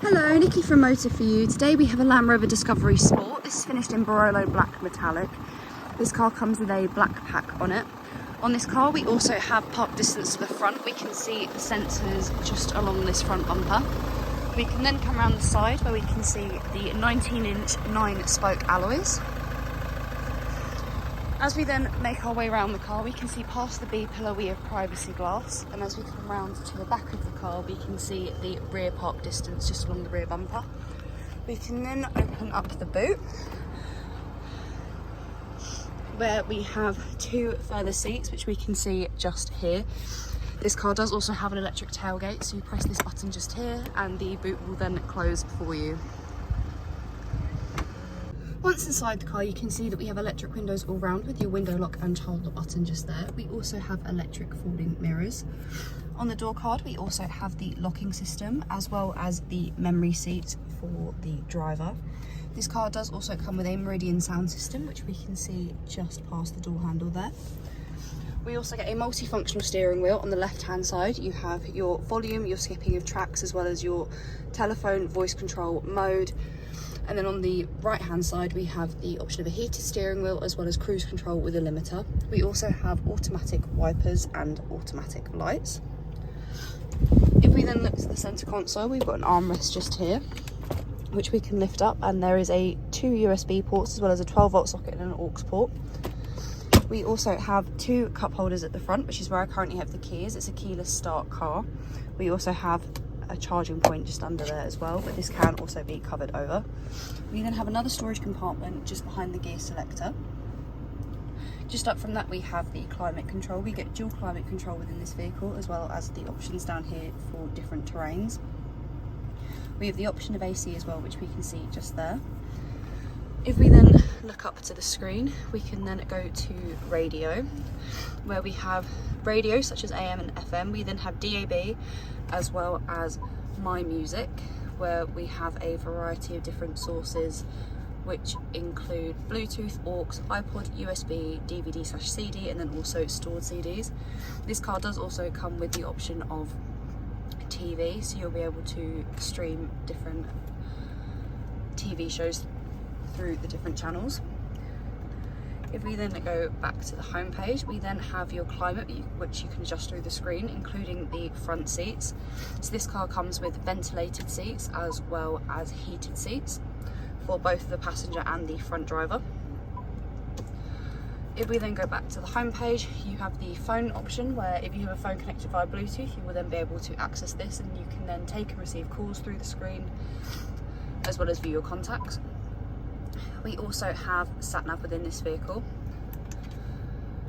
Hello, Nikki from Motor For You. Today we have a Land Rover Discovery Sport. This is finished in Barolo Black Metallic. This car comes with a black pack on it. On this car we also have park distance to the front. We can see the sensors just along this front bumper. We can then come around the side where we can see the 19-inch 9-spoke alloys. As we then make our way around the car, we can see past the B-pillar we have privacy glass, and as we come round to the back of the car we can see the rear park distance just along the rear bumper. We can then open up the boot where we have two further seats which we can see just here. This car does also have an electric tailgate, so you press this button just here and the boot will then close for you. Once inside the car you can see that we have electric windows all round with your window lock and child lock button just there. We also have electric folding mirrors. On the door card we also have the locking system as well as the memory seat for the driver. This car does also come with a Meridian sound system which we can see just past the door handle there. We also get a multifunctional steering wheel. On the left hand side you have your volume, your skipping of tracks, as well as your telephone voice control mode. And then on the right hand side we have the option of a heated steering wheel as well as cruise control with a limiter. We also have automatic wipers and automatic lights. If we then look to the centre console, we've got an armrest just here which we can lift up, and there is two USB ports as well as a 12-volt socket and an aux port. We also have two cup holders at the front, which is where I currently have the keys. It's a keyless start car. We also have a charging point just under there as well, but this can also be covered over. We then have another storage compartment just behind the gear selector. Just up from that we have the climate control. We get dual climate control within this vehicle, as well as the options down here for different terrains. We have the option of AC as well, which we can see just there. If we then look up to the screen, we can then go to radio, where we have radio such as AM and FM. We then have DAB as well as My Music, where we have a variety of different sources which include Bluetooth, aux, iPod, USB, DVD/CD, and then also stored CDs. This car does also come with the option of TV, so you'll be able to stream different TV shows through the different channels. If we then go back to the home page, we then have your climate, which you can adjust through the screen, including the front seats. So this car comes with ventilated seats as well as heated seats for both the passenger and the front driver. If we then go back to the home page, you have the phone option, where if you have a phone connected via Bluetooth, you will then be able to access this, and you can then take and receive calls through the screen as well as view your contacts. We also have sat-nav within this vehicle.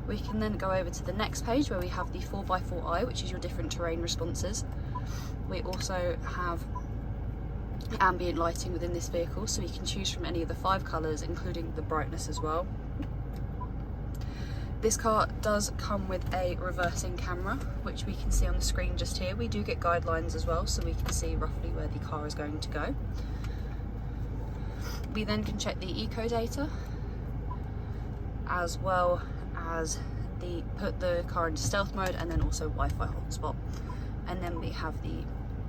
We can then go over to the next page where we have the 4x4i, which is your different terrain responses. We also have ambient lighting within this vehicle, so we can choose from any of the 5 colours, including the brightness as well. This car does come with a reversing camera, which we can see on the screen just here. We do get guidelines as well, so we can see roughly where the car is going to go. We then can check the eco data, as well as put the car into stealth mode, and then also Wi-Fi hotspot. And then we have the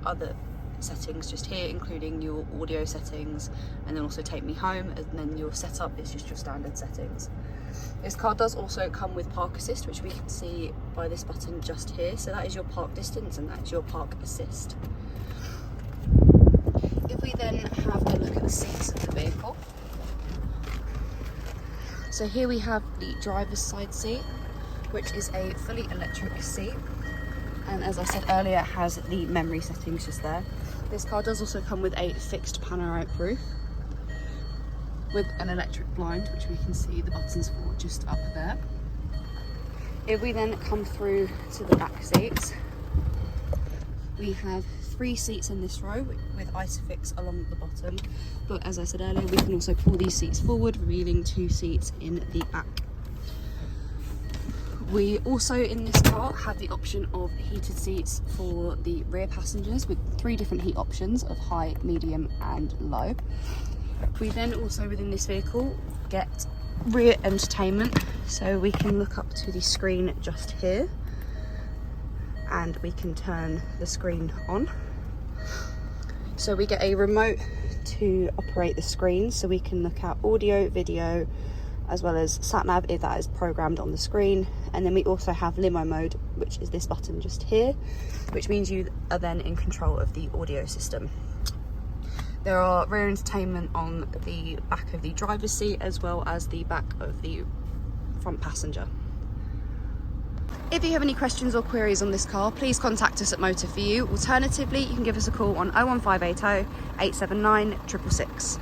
other settings just here, including your audio settings, and then also take me home, and then your setup is just your standard settings. This car does also come with park assist, which we can see by this button just here. So that is your park distance and that is your park assist. If we then have a look at the seats of the vehicle, so here we have the driver's side seat, which is a fully electric seat, and as I said earlier, it has the memory settings just there. This car does also come with a fixed panoramic roof with an electric blind, which we can see the buttons for just up there. If we then come through to the back seats, we have 3 seats in this row with Isofix along the bottom, but as I said earlier, we can also pull these seats forward, revealing 2 seats in the back. We also in this car have the option of heated seats for the rear passengers with 3 different heat options of high, medium and low. We then also within this vehicle get rear entertainment, so we can look up to the screen just here and we can turn the screen on. So we get a remote to operate the screen, so we can look at audio, video, as well as sat nav if that is programmed on the screen. And then we also have limo mode, which is this button just here, which means you are then in control of the audio system. There are rear entertainment on the back of the driver's seat as well as the back of the front passenger. If you have any questions or queries on this car, please contact us at Motor For You. Alternatively, you can give us a call on 01580 879 666.